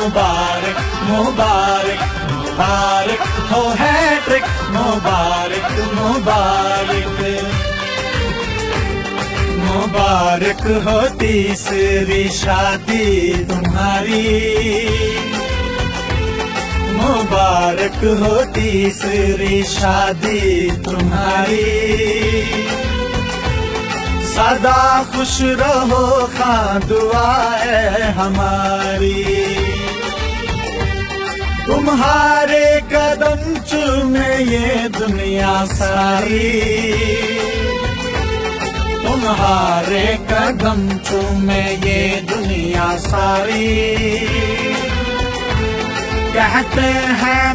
मुबारक मुबारक मुबारक हो हैट्रिक, मुबारक मुबारक मुबारक हो तीसरी शादी तुम्हारी, मुबारक हो तीसरी शादी तुम्हारी। सदा खुश रहो खां दुआ है हमारी, तुम्हारे कदम चूमे ये दुनिया सारी, तुम्हारे कदम चूमे ये दुनिया सारी। कहते हैं